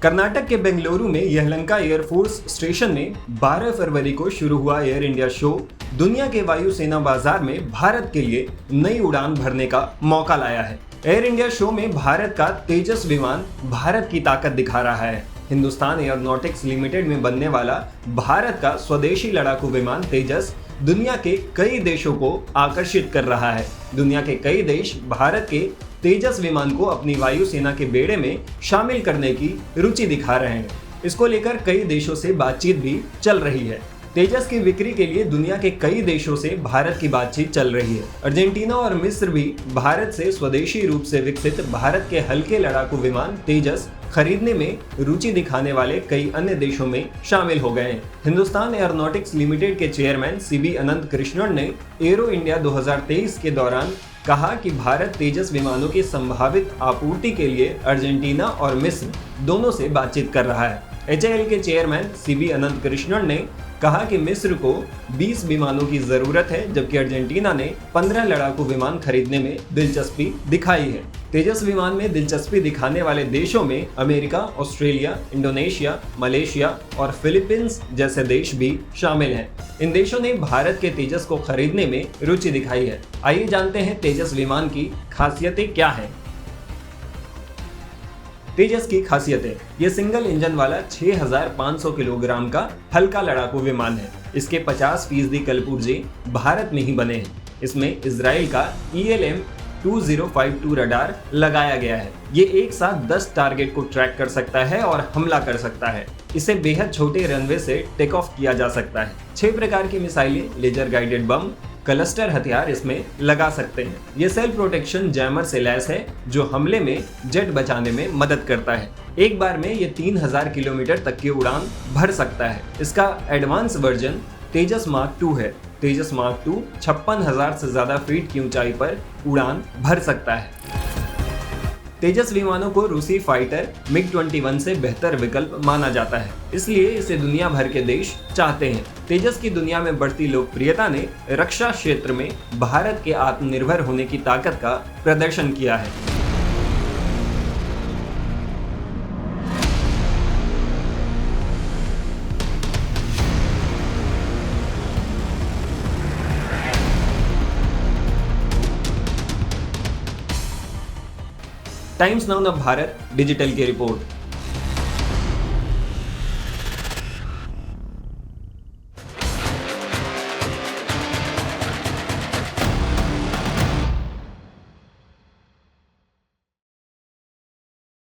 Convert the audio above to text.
कर्नाटक के बेंगलुरु में Yelahanka air force station में 12 फरवरी को शुरू हुआ एयर इंडिया शो दुनिया के वायुसेना बाजार में भारत के लिए नई उड़ान भरने का मौका लाया है। एयर इंडिया शो में भारत का तेजस विमान भारत की ताकत दिखा रहा है। हिंदुस्तान एयरोनॉटिक्स लिमिटेड में बनने वाला भारत का स्वदेशी लड़ाकू विमान तेजस दुनिया के कई देशों को आकर्षित कर रहा है। दुनिया के कई देश भारत के तेजस विमान को अपनी वायुसेना के बेड़े में शामिल करने की रुचि दिखा रहे हैं। इसको लेकर कई देशों से बातचीत भी चल रही है। तेजस की बिक्री के लिए दुनिया के कई देशों से भारत की बातचीत चल रही है। अर्जेंटीना और मिस्र भी भारत से स्वदेशी रूप से विकसित भारत के हल्के लड़ाकू विमान तेजस खरीदने में रुचि दिखाने वाले कई अन्य देशों में शामिल हो गए हैं। हिंदुस्तान एयरोनॉटिक्स लिमिटेड के चेयरमैन सीबी अनंत कृष्णन ने एरो इंडिया 2023 के दौरान कहा कि भारत तेजस विमानों की संभावित आपूर्ति के लिए अर्जेंटीना और मिस्र दोनों से बातचीत कर रहा है। एचएएल के चेयरमैन सीबी अनंत कृष्णन ने कहा कि मिस्र को 20 विमानों की जरूरत है, जबकि अर्जेंटीना ने 15 लड़ाकू विमान खरीदने में दिलचस्पी दिखाई है। तेजस विमान में दिलचस्पी दिखाने वाले देशों में अमेरिका, ऑस्ट्रेलिया, इंडोनेशिया, मलेशिया और फिलीपींस जैसे देश भी शामिल हैं। इन देशों ने भारत के तेजस को खरीदने में रुचि दिखाई है। आइए जानते हैं तेजस विमान की खासियतें क्या हैं। तेजस की खासियतें। ये सिंगल इंजन वाला 6500 किलोग्राम का हल्का लड़ाकू विमान है। इसके 50% कलपुर्जे भारत में ही बने हैं। इसमें इजराइल का ELM 2052 रडार लगाया गया है। ये एक साथ 10 टारगेट को ट्रैक कर सकता है और हमला कर सकता है। इसे बेहद छोटे रनवे से टेक ऑफ किया जा सकता है। 6 प्रकार की मिसाइलें, लेजर गाइडेड बम, क्लस्टर हथियार इसमें लगा सकते हैं। ये सेल्फ प्रोटेक्शन जैमर से लैस है जो हमले में जेट बचाने में मदद करता है। एक बार में ये 3000 किलोमीटर तक की उड़ान भर सकता है। इसका एडवांस वर्जन तेजस मार्क 2 है। तेजस मार्क 2 56,000 से ज्यादा फीट की ऊंचाई पर उड़ान भर सकता है। तेजस विमानों को रूसी फाइटर MiG-21 से बेहतर विकल्प माना जाता है, इसलिए इसे दुनिया भर के देश चाहते हैं। तेजस की दुनिया में बढ़ती लोकप्रियता ने रक्षा क्षेत्र में भारत के आत्मनिर्भर होने की ताकत का प्रदर्शन किया है। टाइम्स नाउ भारत डिजिटल की रिपोर्ट।